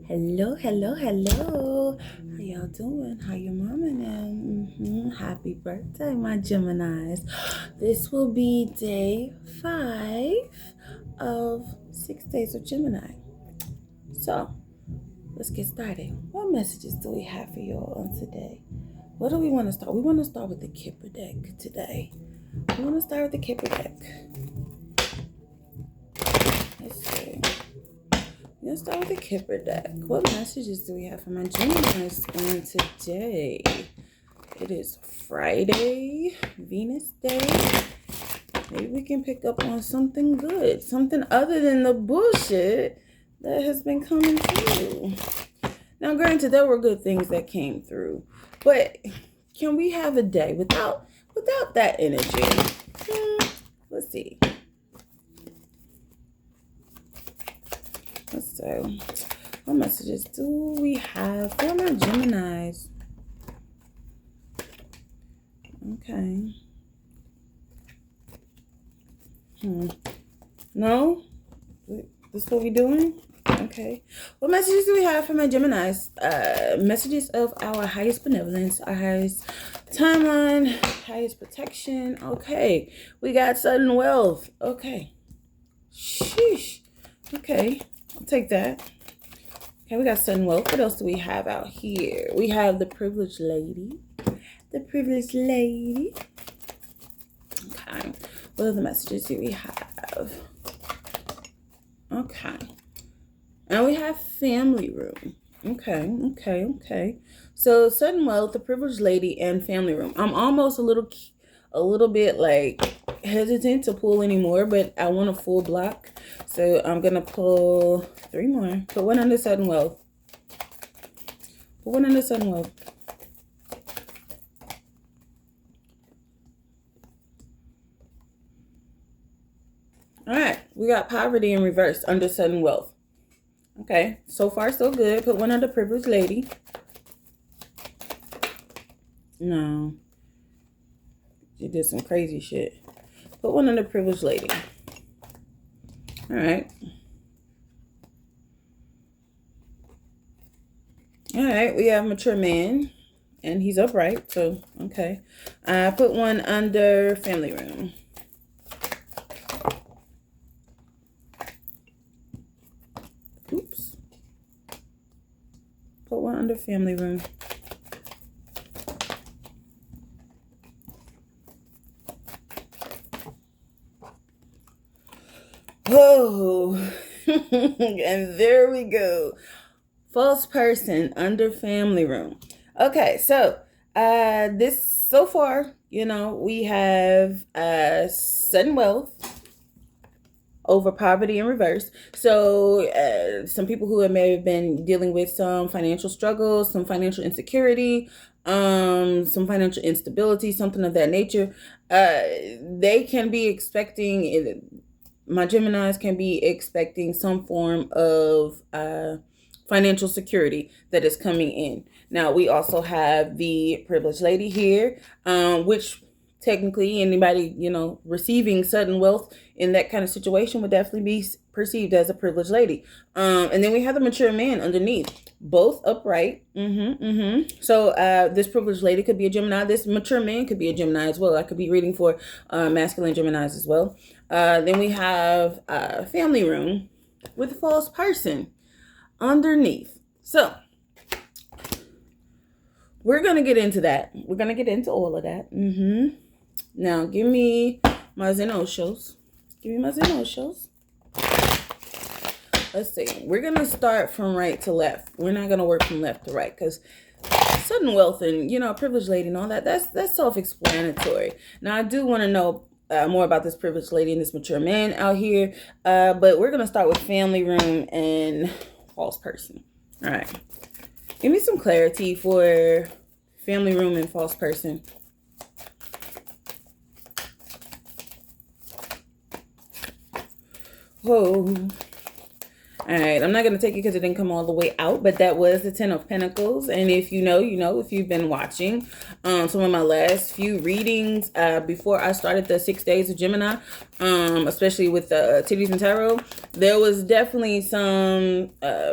Hello, hello, hello. How y'all doing? How your mama now? Happy birthday, my Geminis. This will be day 5 of 6 days of Gemini. So, let's get started. What messages do we have for y'all on today? What do we want to start? We want to start with the Kipper deck today. We want to start with the Kipper deck. Let's see. Let's start with the Kipper deck. What messages do we have for my Geminis on today? It is Friday, Venus Day. Maybe we can pick up on something good, something other than the bullshit that has been coming through. Now, granted, there were good things that came through, but can we have a day without that energy? Let's see. So, what messages do we have for my Geminis? Okay. No? This what we doing? Okay. What messages do we have for my Geminis? Messages of our highest benevolence, our highest timeline, highest protection. Okay. We got sudden wealth. Okay. Sheesh. Okay. I'll take that. Okay, we got sudden wealth. What else do we have out here? We have the privileged lady. The privileged lady. Okay. What other messages do we have? Okay. And we have family room. Okay. So sudden wealth, the privileged lady, and family room. I'm almost a little bit like hesitant to pull anymore, but I want a full block. So I'm gonna pull 3 more. Put one under sudden wealth. Put one under sudden wealth. All right, we got poverty in reverse under sudden wealth. Okay, so far so good. Put one under privileged lady. No. She did some crazy shit. Put one under privileged lady. All right. All right, we have mature man, and he's upright, so okay. I put one under family room. Oops. Put one under family room. Oh, and there we go. False person under family room. Okay, so this so far, we have sudden wealth over poverty in reverse. So some people who may have been dealing with some financial struggles, some financial insecurity, some financial instability, something of that nature, they can be expecting, my Geminis can be expecting some form of financial security that is coming in. Now, we also have the privileged lady here, which technically anybody, receiving sudden wealth in that kind of situation would definitely be perceived as a privileged lady. And then we have the mature man underneath, both upright. So this privileged lady could be a Gemini. This mature man could be a Gemini as well. I could be reading for masculine Geminis as well. Then we have family room with false person underneath. So we're going to get into that. We're going to get into all of that. Now, give me my Zeno shows. Let's see. We're going to start from right to left. We're not going to work from left to right because sudden wealth and, privileged lady and all that, that's self-explanatory. Now, I do want to know more about this privileged lady and this mature man out here. But we're going to start with family room and false person. All right. Give me some clarity for family room and false person. Whoa. All right, I'm not going to take it because it didn't come all the way out, but that was the Ten of Pentacles. And if you know, you know, if you've been watching some of my last few readings before I started the 6 days of Gemini, especially with the Titties and Tarot, there was definitely some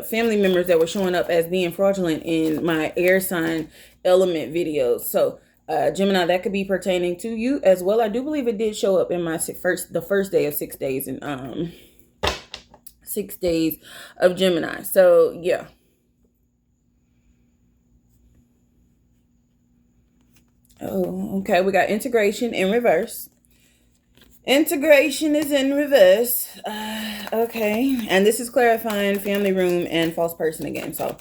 family members that were showing up as being fraudulent in my air sign element videos. So Gemini, that could be pertaining to you as well. I do believe it did show up in my the first day of 6 days and 6 days of Gemini. So yeah. Oh, okay. We got integration in reverse. Integration is in reverse. Okay. And this is clarifying family room and false person again. So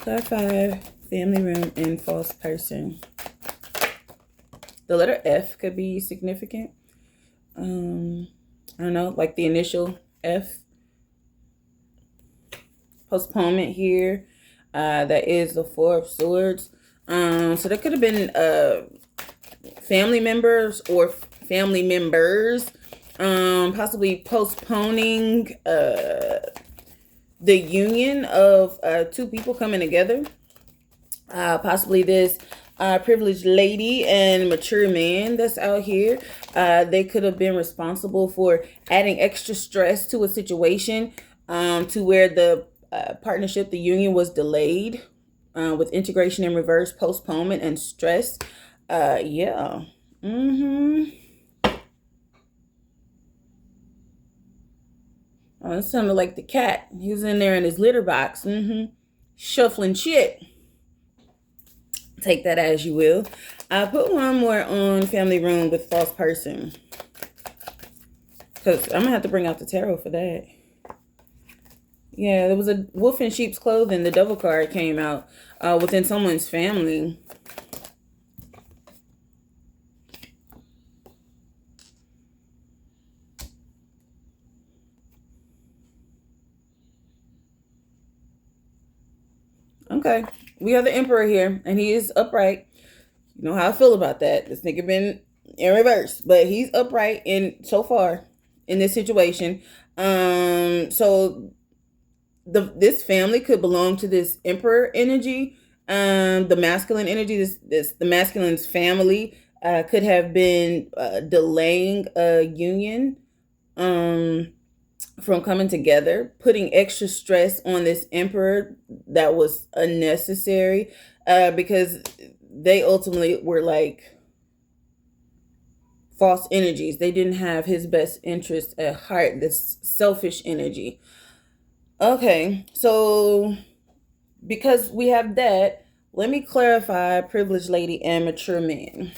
clarify family room and false person. The letter F could be significant. I don't know, like the initial F. Postponement here. That is the Four of Swords. So there could have been family members or family members possibly postponing the union of two people coming together. Possibly this privileged lady and mature man that's out here. They could have been responsible for adding extra stress to a situation to where the partnership, the union was delayed with integration in reverse, postponement, and stress. Yeah. Oh, it sounded like the cat. He was in there in his litter box. Shuffling shit. Take that as you will. I put one more on family room with false person. Because I'm going to have to bring out the tarot for that. Yeah, there was a wolf in sheep's clothing. The devil card came out within someone's family. Okay, we have the emperor here, and he is upright. You know how I feel about that. This nigga been in reverse, but he's upright in so far in this situation. So this family could belong to this emperor energy, the masculine energy. The masculine's family could have been delaying a union from coming together, putting extra stress on this emperor that was unnecessary, because they ultimately were like false energies. They didn't have his best interest at heart, this selfish energy. Okay, so because we have that, let me clarify privileged lady and mature man.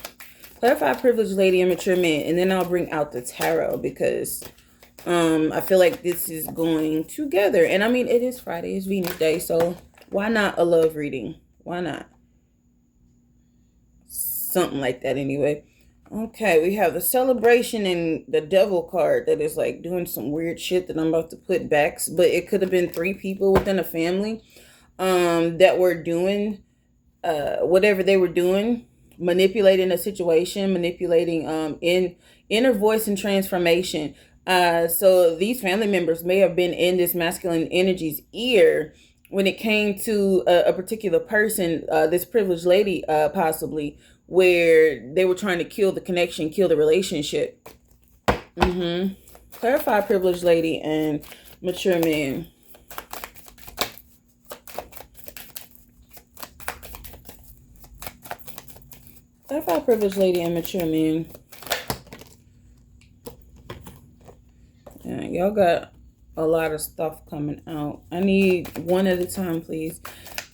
Clarify privileged lady and mature man, and then I'll bring out the tarot because I feel like this is going together. And I mean, it is Friday, it's Venus Day, so why not a love reading? Why not? Something like that anyway. Okay, we have the celebration and the devil card that is like doing some weird shit that I'm about to put back. But it could have been 3 people within a family that were doing whatever they were doing, manipulating a situation, manipulating inner voice and transformation. So these family members may have been in this masculine energy's ear when it came to a particular person, this privileged lady possibly, where they were trying to kill the connection, kill the relationship. Clarify privileged lady and mature man. Clarify privileged lady and mature man. Yeah, y'all got a lot of stuff coming out. I need one at a time, please.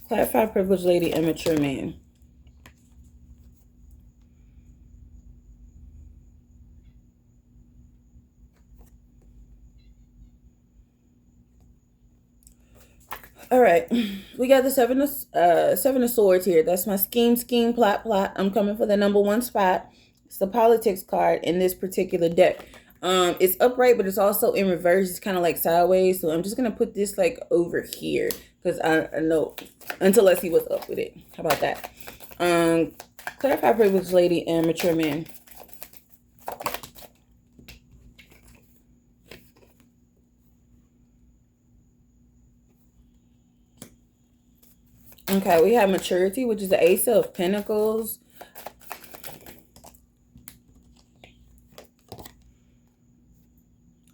Clarify privileged lady and mature man. All right, we got the seven of swords here. That's my scheme, plot. I'm coming for the #1 spot. It's the politics card in this particular deck. It's upright, but it's also in reverse. It's kind of like sideways. So I'm just gonna put this like over here because I know until I see what's up with it. How about that? Clarify privileged lady and mature man. Okay, we have maturity, which is the Ace of Pentacles.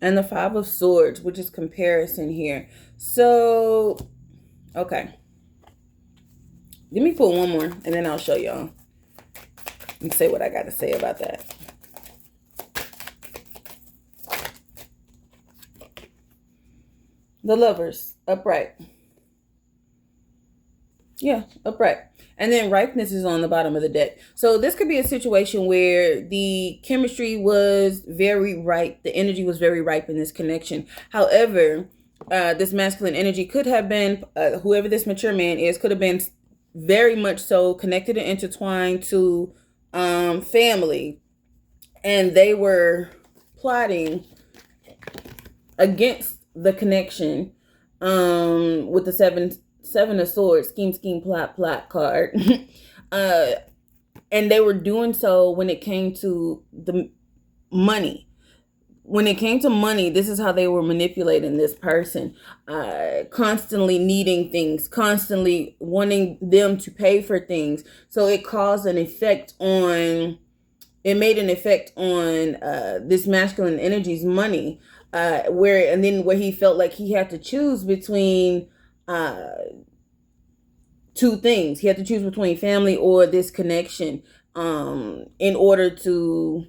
And the Five of Swords, which is comparison here. So, okay. Let me pull one more, and then I'll show y'all and say what I got to say about that. The Lovers, upright. Yeah, upright. And then ripeness is on the bottom of the deck. So this could be a situation where the chemistry was very ripe. The energy was very ripe in this connection. However, this masculine energy could have been, whoever this mature man is, could have been very much so connected and intertwined to family. And they were plotting against the connection with the Seven of Swords, scheme, plot card. And they were doing so when it came to the money. When it came to money, this is how they were manipulating this person. Constantly needing things, constantly wanting them to pay for things. So it caused an effect on, it made an effect on this masculine energy's money. Where he felt like he had to choose between two things. He had to choose between family or this connection in order to,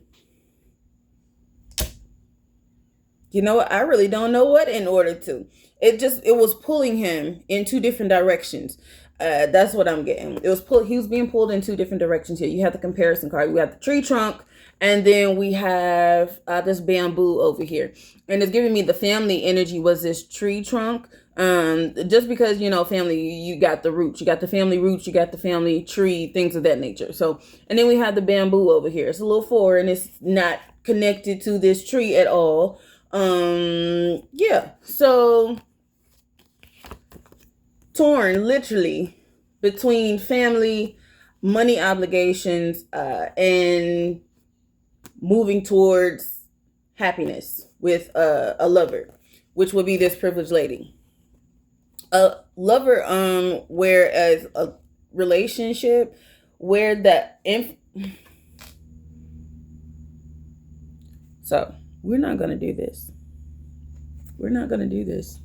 you know what? I really don't know what in order to. It was pulling him in two different directions. That's what I'm getting. He was being pulled in two different directions here. You have the comparison card. We have the tree trunk, and then we have this bamboo over here. And it's giving me the family energy was this tree trunk. Just because, you know, family, you got the roots, you got the family roots, you got the family tree, things of that nature. So, and then we have the bamboo over here. It's a little foreign. It's not connected to this tree at all. Yeah. So torn literally between family, money obligations, and moving towards happiness with a lover, which would be this privileged lady. A lover, whereas a relationship where so we're not going to do this. We're not going to do this.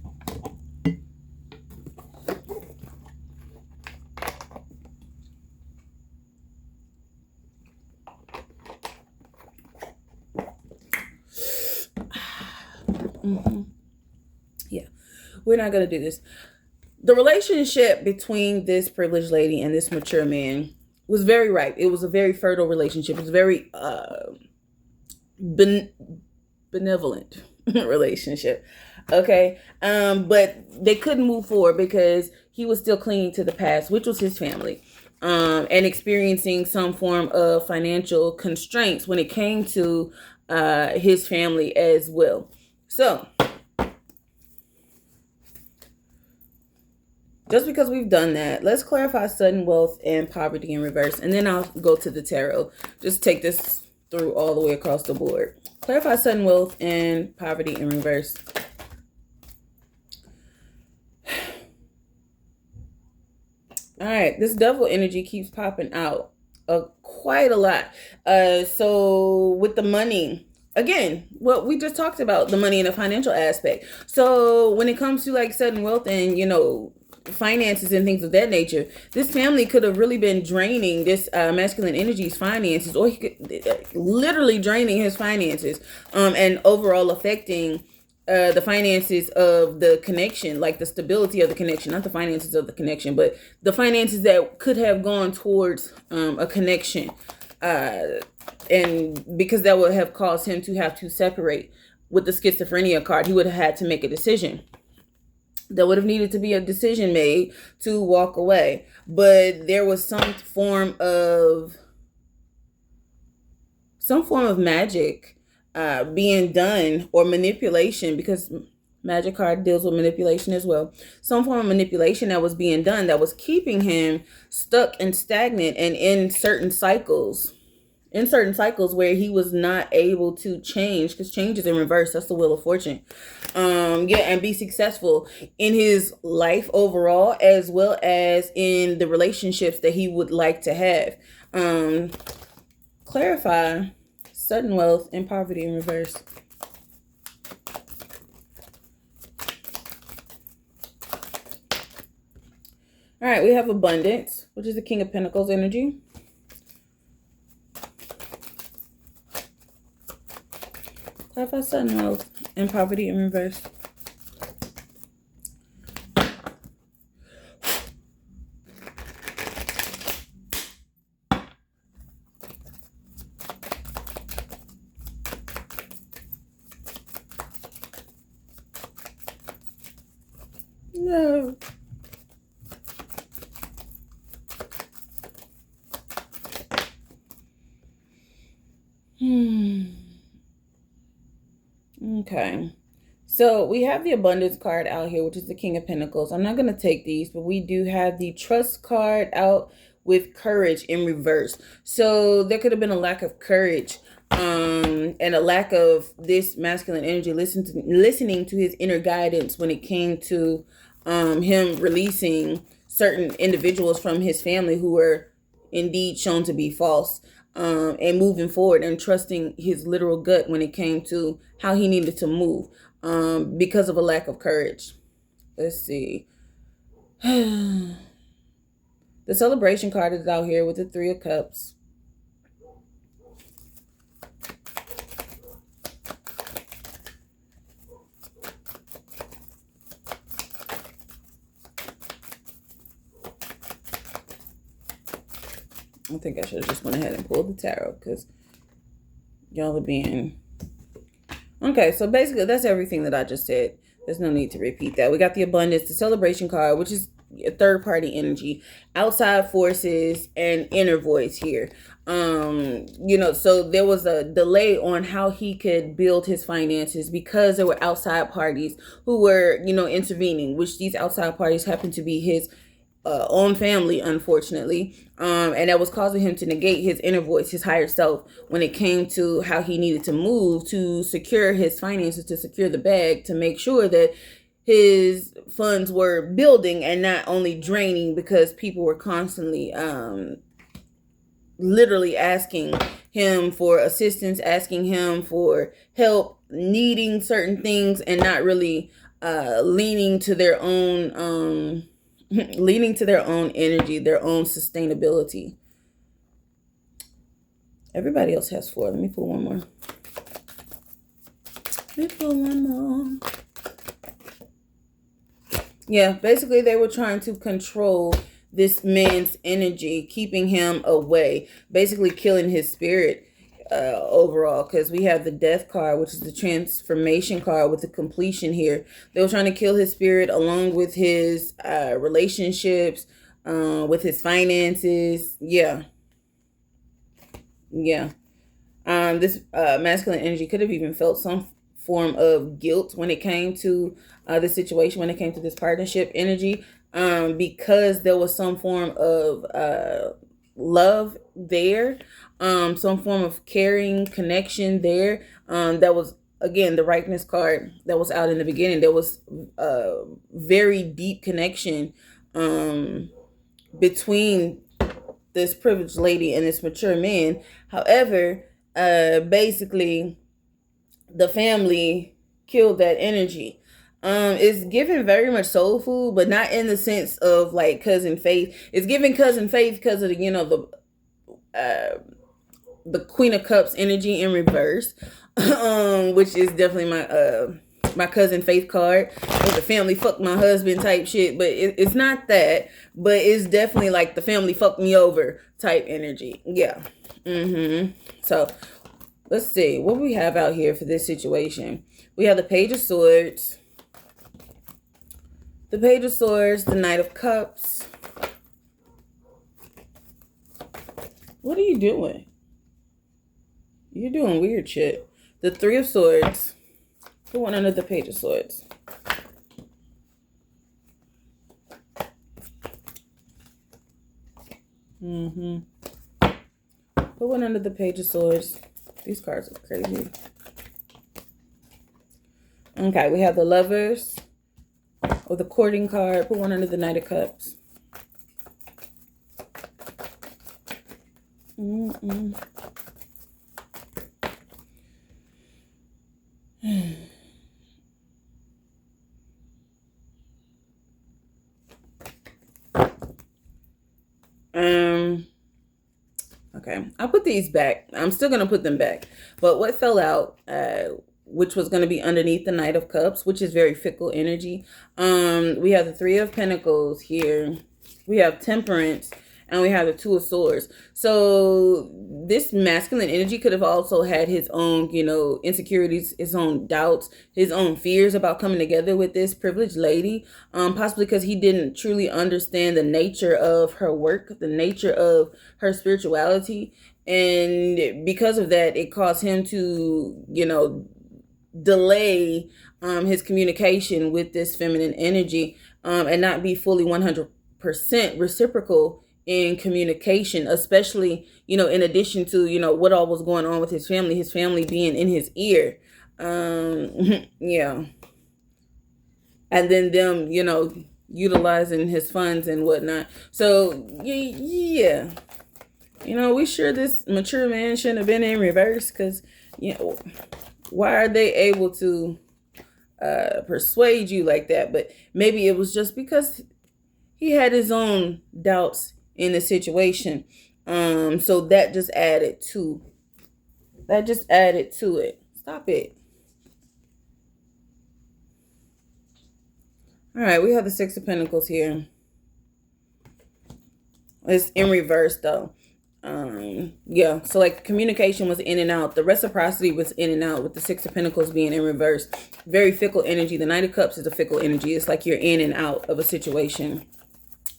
Yeah, we're not going to do this. The relationship between this privileged lady and this mature man was very ripe. It was a very fertile relationship. It was very benevolent relationship. Okay. But they couldn't move forward because he was still clinging to the past, which was his family, and experiencing some form of financial constraints when it came to his family as well. So just because we've done that, let's clarify sudden wealth and poverty in reverse. And then I'll go to the tarot. Just take this through all the way across the board. Clarify sudden wealth and poverty in reverse. All right, this devil energy keeps popping out quite a lot. So with the money, again, what we just talked about, the money and the financial aspect. So when it comes to like sudden wealth and, you know, finances and things of that nature, this family could have really been draining this masculine energy's finances, or he could literally draining his finances, and overall affecting the finances of the connection, like the stability of the connection, not the finances of the connection, but the finances that could have gone towards a connection, and because that would have caused him to have to separate. With the schizophrenia card, he would have had to make a decision. There would have needed to be a decision made to walk away. But there was some form of magic being done, or manipulation, because magic card deals with manipulation as well. Some form of manipulation that was being done that was keeping him stuck and stagnant and in certain cycles in certain cycles where he was not able to change, because change is in reverse. That's the wheel of fortune. Yeah, and be successful in his life overall, as well as in the relationships that he would like to have. Clarify sudden wealth and poverty in reverse. All right, we have abundance, which is the King of Pentacles energy. Clarify sudden wealth and poverty in reverse. No. Okay. So we have the abundance card out here, which is the King of Pentacles. I'm not going to take these, but we do have the trust card out with courage in reverse. So there could have been a lack of courage and a lack of this masculine energy, listening to his inner guidance when it came to him releasing certain individuals from his family who were indeed shown to be false. And moving forward and trusting his literal gut when it came to how he needed to move because of a lack of courage. Let's see. The celebration card is out here with the Three of Cups. I think I should have just went ahead and pulled the tarot because y'all are being... Okay, so basically that's everything that I just said. There's no need to repeat that. We got the abundance, the celebration card, which is a third party energy, outside forces, and inner voice here. So there was a delay on how he could build his finances because there were outside parties who were, intervening, which these outside parties happened to be his own family, unfortunately, and that was causing him to negate his inner voice, his higher self, when it came to how he needed to move to secure his finances, to secure the bag, to make sure that his funds were building and not only draining, because people were constantly literally asking him for assistance, asking him for help, needing certain things, and not really leaning to their own energy, their own sustainability. Everybody else has 4. Let me pull one more. Yeah, basically they were trying to control this man's energy, keeping him away, basically killing his spirit overall, because we have the Death card, which is the transformation card with the completion here. They were trying to kill his spirit along with his relationships, with his finances. Yeah. This masculine energy could have even felt some form of guilt when it came to the situation, when it came to this partnership energy, because there was some form of love there, some form of caring connection there. That was, again, the Rightness card that was out in the beginning. There was a very deep connection between this privileged lady and this mature man. However, basically the family killed that energy. It's given very much soul food, but not in the sense of like Cousin Faith. It's giving Cousin Faith because of the Queen of Cups energy in reverse, which is definitely my Cousin Faith card, with the family fuck my husband type shit. But it's not that, but it's definitely like the family fucked me over type energy. Yeah. So let's see what we have out here for this situation. We have the Page of Swords, the Knight of Cups. What are you doing? You're doing weird shit. The Three of Swords. Put one under the Page of Swords. Put Put one under the Page of Swords. These cards are crazy. Okay, we have the Lovers. Or the Courting card. Put one under the Knight of Cups. Okay, I'll put these back. I'm still going to put them back. But what fell out, which was going to be underneath the Knight of Cups, which is very fickle energy. We have the Three of Pentacles here. We have Temperance. And we have the Two of Swords. So this masculine energy could have also had his own, you know, insecurities, his own doubts, his own fears about coming together with this privileged lady. Possibly because he didn't truly understand the nature of her work, the nature of her spirituality. And because of that, it caused him to, you know, delay his communication with this feminine energy and not be fully 100% reciprocal in communication, especially, you know, in addition to, you know, what all was going on with his family being in his ear. Yeah. And then them, you know, utilizing his funds and whatnot. So, yeah. You know, we sure this mature man shouldn't have been in reverse because, you know, why are they able to persuade you like that? But maybe it was just because he had his own doubts in the situation. So that just added to it. Stop it. All right, we have the Six of Pentacles here. It's in reverse though. Yeah, so like communication was in and out. The reciprocity was in and out with the Six of Pentacles being in reverse. Very fickle energy. The Knight of Cups is a fickle energy. It's like you're in and out of a situation.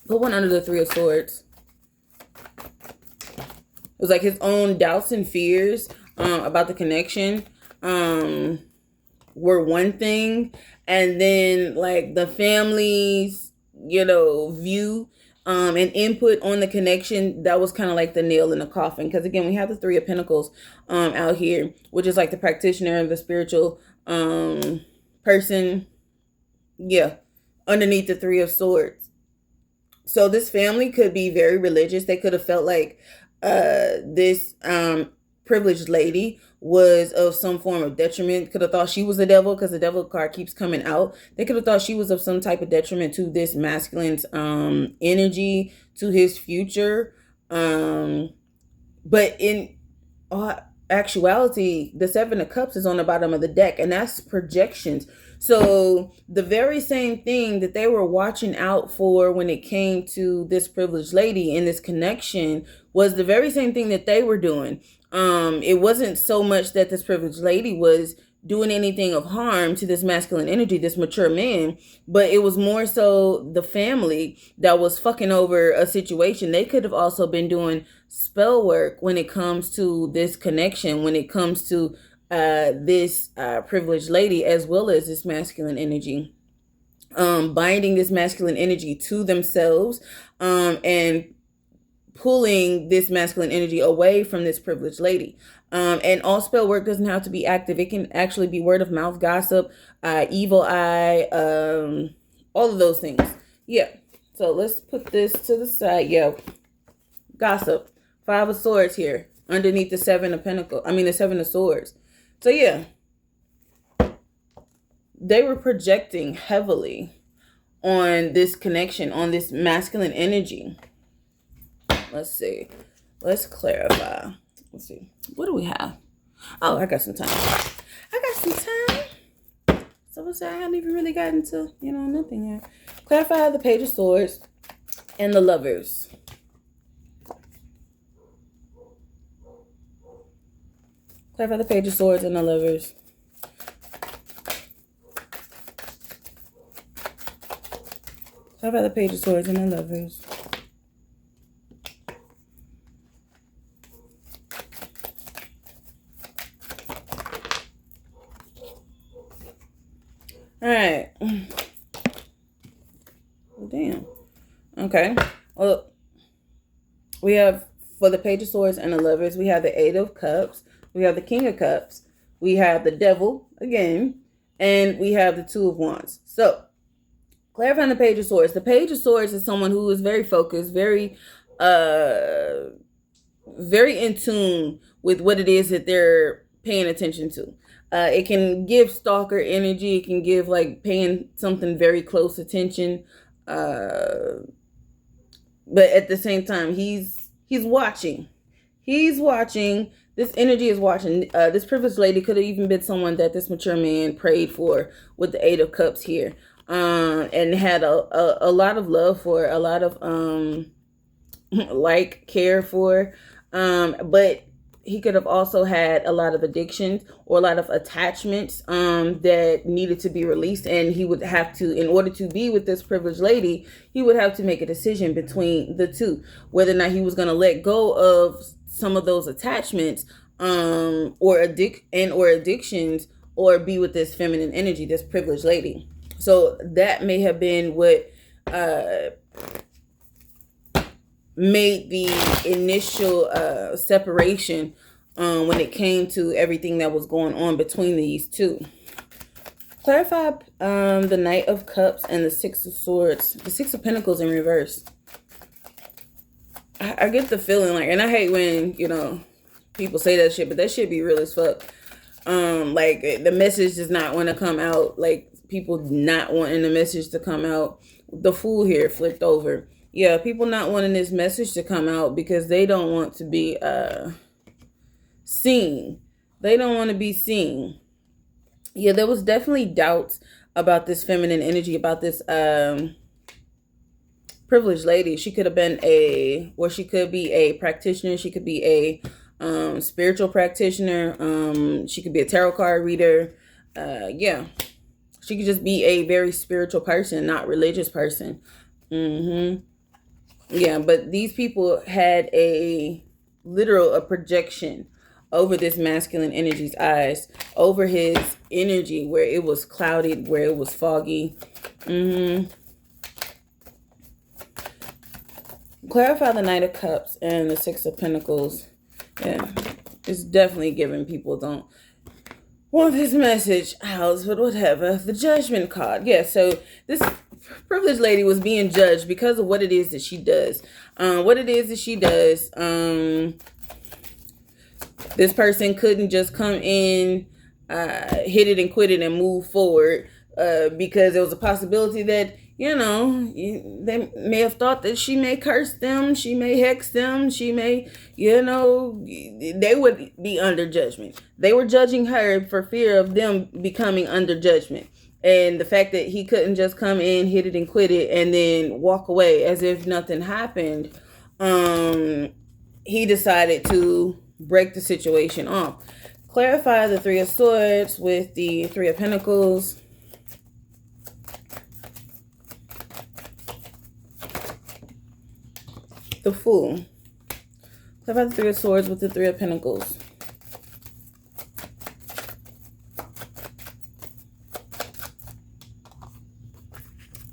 Put one under the Three of Swords. It was like his own doubts and fears about the connection were one thing. And then like the family's, you know, view and input on the connection, that was kind of like the nail in the coffin. Because again, we have the Three of Pentacles out here, which is like the practitioner, the spiritual person. Yeah, underneath the Three of Swords. So this family could be very religious. They could have felt like this privileged lady was of some form of detriment. Could have thought she was the devil because the devil card keeps coming out. They could have thought she was of some type of detriment to this masculine's energy, to his future. But in actuality, the Seven of Cups is on the bottom of the deck, and that's projections. So the very same thing that they were watching out for when it came to this privileged lady in this connection was the very same thing that they were doing. It wasn't so much that this privileged lady was doing anything of harm to this masculine energy, this mature man, but it was more so the family that was fucking over a situation. They could have also been doing spell work when it comes to this connection, when it comes to this privileged lady, as well as this masculine energy, binding this masculine energy to themselves, and pulling this masculine energy away from this privileged lady. And all spell work doesn't have to be active. It can actually be word of mouth, gossip, evil eye, all of those things. Yeah. So let's put this to the side. Yeah. Gossip. Five of Swords here underneath the Seven of Pentacles. The Seven of Swords. So yeah, they were projecting heavily on this connection, on this masculine energy. Let's see. Let's clarify. Let's see. What do we have? Oh, I got some time. So I haven't even really gotten to, nothing yet. Clarify the Page of Swords and the Lovers. Clarify the Page of Swords and the Lovers. Clarify the Page of Swords and the Lovers. All right. Well, damn. Okay. Well, we have for the Page of Swords and the Lovers, we have the Eight of Cups, we have the King of Cups, we have the Devil again, and we have the Two of Wands. So, clarifying the Page of Swords. The Page of Swords is someone who is very focused, very in tune with what it is that they're paying attention to. It can give stalker energy. It can give like paying something very close attention. But at the same time, he's watching. He's watching. This energy is watching. This privileged lady could have even been someone that this mature man prayed for with the Eight of Cups here. And had a lot of love for, a lot of care for. But he could have also had a lot of addictions or a lot of attachments that needed to be released. And he would have to, in order to be with this privileged lady, he would have to make a decision between the two, whether or not he was going to let go of some of those attachments or addictions, or be with this feminine energy, this privileged lady. So that may have been what made the initial separation when it came to everything that was going on between these two. Clarify the Knight of Cups and the Six of Swords, the Six of Pentacles in reverse. I get the feeling like, and I hate when, you know, people say that shit, but that shit be real as fuck. Like the message does not want to come out, like people not wanting the message to come out. The Fool here flipped over. Yeah, people not wanting this message to come out because they don't want to be seen. They don't want to be seen. Yeah, there was definitely doubts about this feminine energy, about this privileged lady. She could have been she could be a practitioner. She could be a spiritual practitioner. She could be a tarot card reader. Yeah, she could just be a very spiritual person, not religious person. Yeah, but these people had a projection over this masculine energy's eyes, over his energy where it was clouded, where it was foggy. Clarify the Knight of Cups and the Six of Pentacles. Yeah, it's definitely giving people don't want this message out, but whatever. The Judgment card. Yeah, so this privileged lady was being judged because of what it is that she does. This person couldn't just come in, hit it and quit it and move forward because there was a possibility that, you know, they may have thought that she may curse them, she may hex them, she may, you know, they would be under judgment. They were judging her for fear of them becoming under judgment. And the fact that he couldn't just come in, hit it and quit it, and then walk away as if nothing happened, he decided to break the situation off. Clarify the Three of Swords with the Three of Pentacles. The Fool. Clarify the Three of Swords with the Three of Pentacles.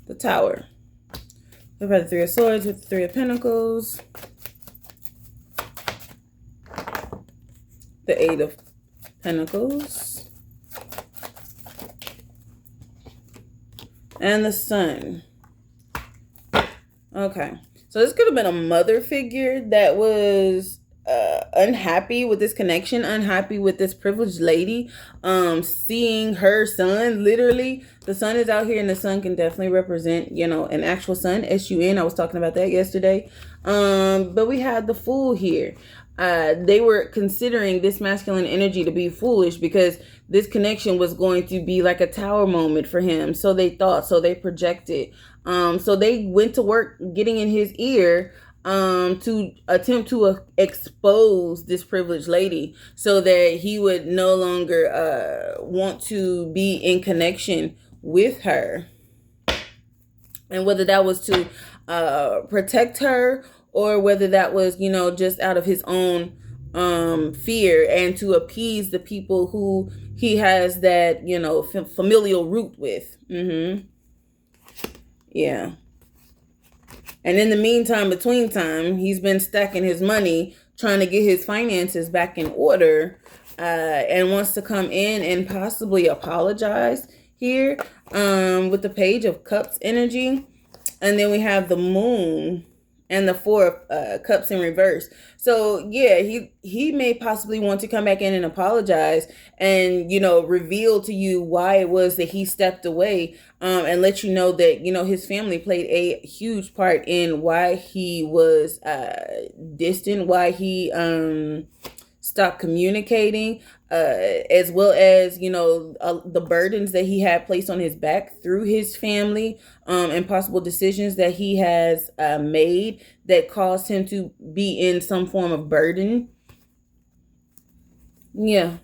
The Tower. Clarify the Three of Swords with the Three of Pentacles. The Eight of Pentacles. And the Sun. Okay. So this could have been a mother figure that was unhappy with this connection, unhappy with this privileged lady, seeing her son. Literally, the sun is out here, and the sun can definitely represent, you know, an actual sun, S-U-N. I was talking about that yesterday. But we had the Fool here. They were considering this masculine energy to be foolish because this connection was going to be like a tower moment for him. So they thought, so they projected. So they went to work getting in his ear to attempt to expose this privileged lady so that he would no longer want to be in connection with her. And whether that was to protect her or whether that was, you know, just out of his own fear and to appease the people who he has that, you know, familial root with. Yeah. And in the meantime, between time, he's been stacking his money, trying to get his finances back in order, and wants to come in and possibly apologize here, with the Page of Cups energy. And then we have the Moon and the Four of Cups in reverse. So yeah, he may possibly want to come back in and apologize, and reveal to you why it was that he stepped away, and let you know that his family played a huge part in why he was distant, why he stopped communicating, as well as the burdens that he had placed on his back through his family, and possible decisions that he has made that caused him to be in some form of burden. Yeah.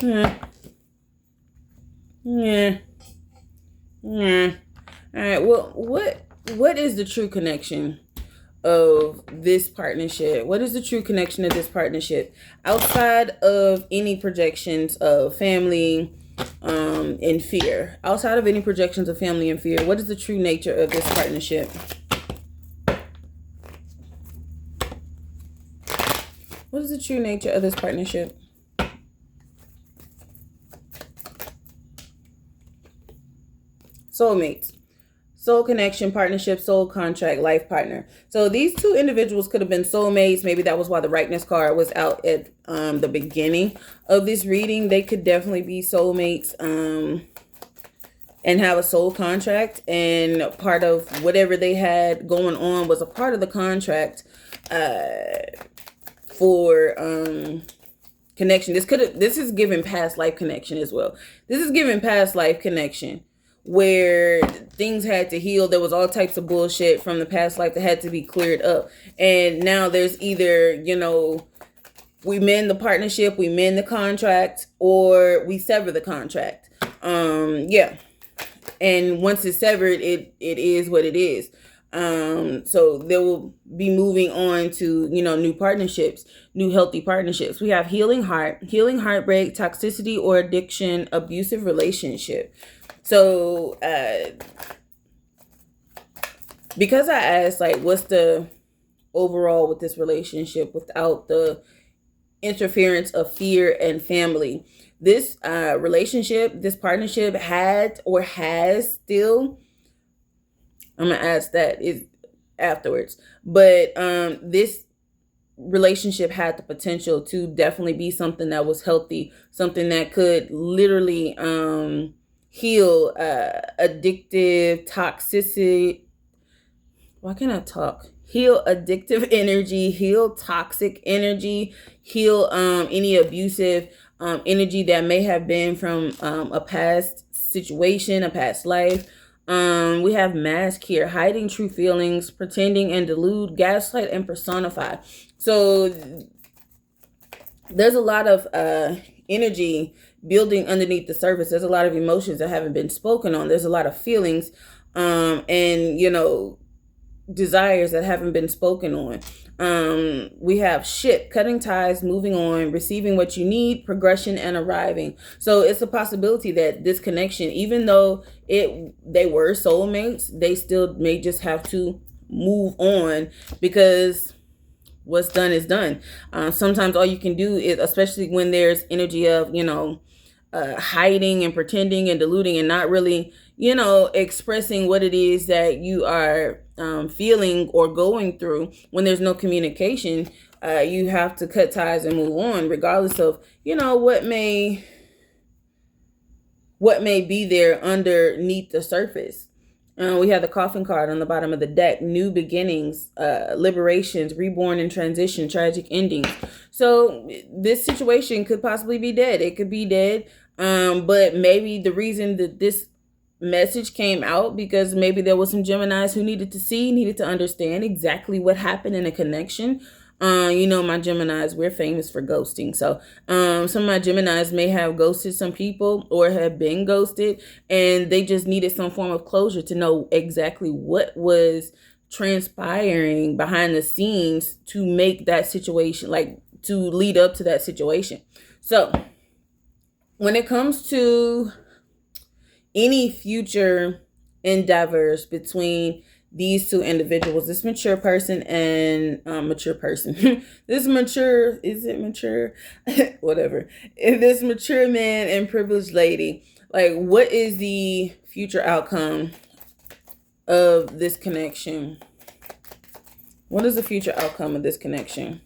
Yeah. Yeah. Yeah. All right. Well, what is the true connection of this partnership? What is the true connection of this partnership outside of any projections of family and fear? Outside of any projections of family and fear, what is the true nature of this partnership? What is the true nature of this partnership? Soulmates. Soul connection, partnership, soul contract, life partner. So these two individuals could have been soulmates. Maybe that was why the rightness card was out at the beginning of this reading. They could definitely be soulmates, and have a soul contract. And part of whatever they had going on was a part of the contract for connection. This is giving past life connection as well. This is giving past life connection, where things had to heal. There was all types of bullshit from the past life that had to be cleared up. And now there's either, we mend the partnership, we mend the contract, or we sever the contract. Yeah. And once it's severed, it is what it is. So they will be moving on to, new partnerships, new healthy partnerships. We have healing heart, healing heartbreak, toxicity or addiction, abusive relationship. So, because I asked, what's the overall with this relationship without the interference of fear and family? This relationship, this partnership had or has still, I'm going to ask that is afterwards, but this relationship had the potential to definitely be something that was healthy, something that could literally heal addictive toxicity. Why can't I talk? Heal addictive energy, heal toxic energy, heal any abusive energy that may have been from a past situation, a past life. We have mask here, hiding true feelings, pretending and delude, gaslight and personify. So there's a lot of energy building underneath the surface. There's a lot of emotions that haven't been spoken on. There's a lot of feelings and desires that haven't been spoken on. We have ship, cutting ties, moving on, receiving what you need, progression, and arriving. So it's a possibility that this connection, even though they were soulmates, they still may just have to move on, because what's done is done. Sometimes all you can do is, especially when there's energy of hiding and pretending and deluding and not really expressing what it is that you are feeling or going through, when there's no communication, you have to cut ties and move on, regardless of what may be there underneath the surface. We have the Coffin card on the bottom of the deck. New beginnings, liberations, reborn and transition, tragic endings. So this situation could possibly be dead. It could be dead. But maybe the reason that this message came out, because maybe there was some Geminis who needed to understand exactly what happened in a connection. My Geminis, we're famous for ghosting. So some of my Geminis may have ghosted some people or have been ghosted, and they just needed some form of closure to know exactly what was transpiring behind the scenes to make that situation, to lead up to that situation. So when it comes to any future endeavors between these two individuals, this mature person and mature person, this mature, is it mature? Whatever. This mature man and privileged lady, like, what is the future outcome of this connection? What is the future outcome of this connection?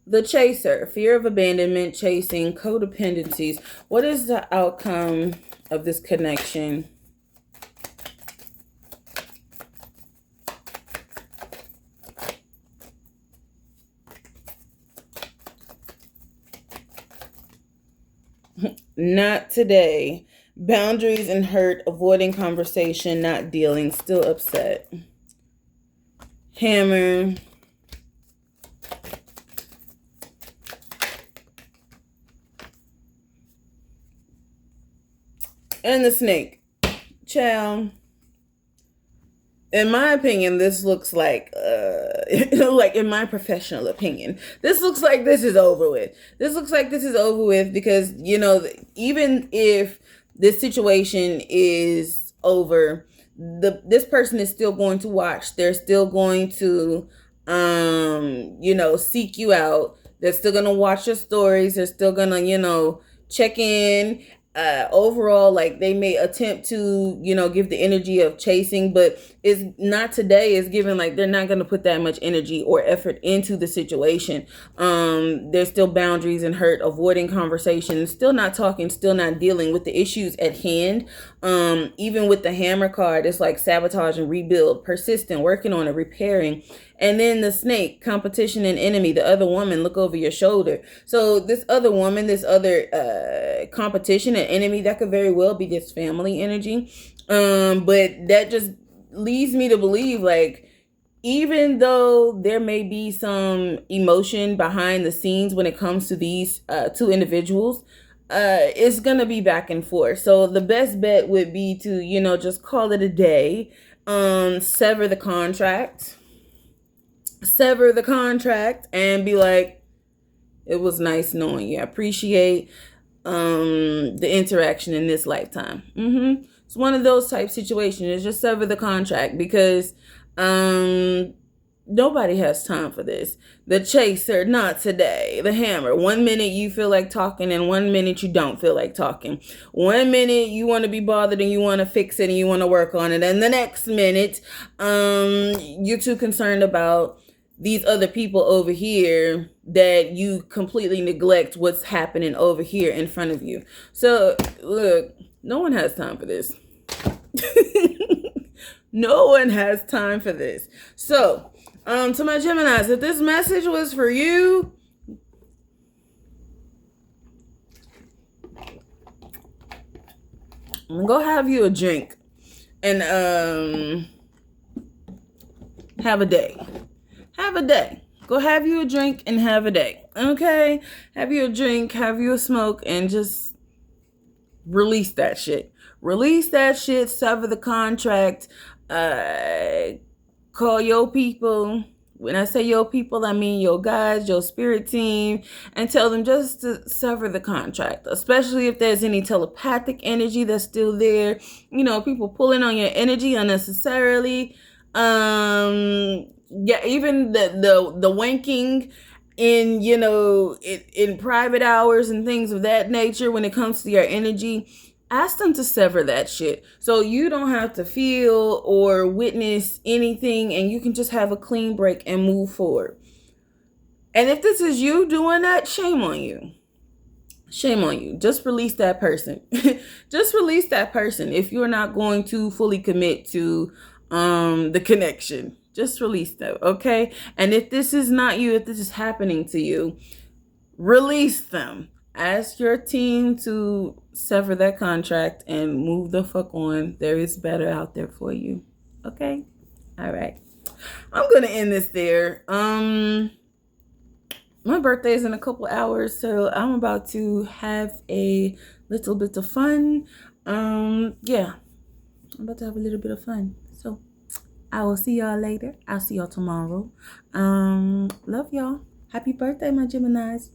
The chaser, fear of abandonment, chasing, codependencies. What is the outcome of this connection? Not today. Boundaries and hurt, avoiding conversation, not dealing, still upset. Hammer. And the snake. Child. In my opinion, this looks like, like in my professional opinion, this looks like this is over with. This looks like this is over with because, you know, even if this situation is over, this person is still going to watch. They're still going to, you know, seek you out. They're still going to watch your stories. They're still going to, you know, check in. Overall, like, they may attempt to, you know, give the energy of chasing, but it's not today. It's given like they're not going to put that much energy or effort into the situation. There's still boundaries and hurt, avoiding conversations, still not talking, still not dealing with the issues at hand. Even with the hammer card, it's like sabotage and rebuild, persistent, working on it, repairing. And then the snake, competition and enemy, the other woman, look over your shoulder. So this other woman, this other competition and enemy, that could very well be this family energy. But that just leads me to believe, like, even though there may be some emotion behind the scenes when it comes to these two individuals, it's gonna be back and forth. So the best bet would be to, you know, just call it a day, sever the contract and be like, it was nice knowing you. I appreciate the interaction in this lifetime. It's one of those type situations. It's just sever the contract because nobody has time for this. The chaser, not today. The hammer, 1 minute you feel like talking and 1 minute you don't feel like talking. 1 minute you want to be bothered and you want to fix it and you want to work on it, and the next minute you're too concerned about these other people over here that you completely neglect what's happening over here in front of you. So look, no one has time for this. No one has time for this. So to my Geminis, if this message was for you, go have you a drink and have a day. Have a day. Go have you a drink and have a day. Okay? Have you a drink, have you a smoke, and just release that shit. Release that shit, sever the contract, call your people. When I say your people, I mean your guys, your spirit team, and tell them just to sever the contract, especially if there's any telepathic energy that's still there. You know, people pulling on your energy unnecessarily. Yeah, even the wanking in, you know, in private hours and things of that nature when it comes to your energy, ask them to sever that shit so you don't have to feel or witness anything and you can just have a clean break and move forward. And if this is you doing that, shame on you. Shame on you. Just release that person. Just release that person if you're not going to fully commit to the connection. Just release them, okay? And if this is not you, if this is happening to you, release them. Ask your team to sever that contract and move the fuck on. There is better out there for you. Okay? All right. I'm going to end this there. My birthday is in a couple hours, so I'm about to have a little bit of fun. Yeah. I'm about to have a little bit of fun. So I will see y'all later. I'll see y'all tomorrow. Love y'all. Happy birthday, my Geminis.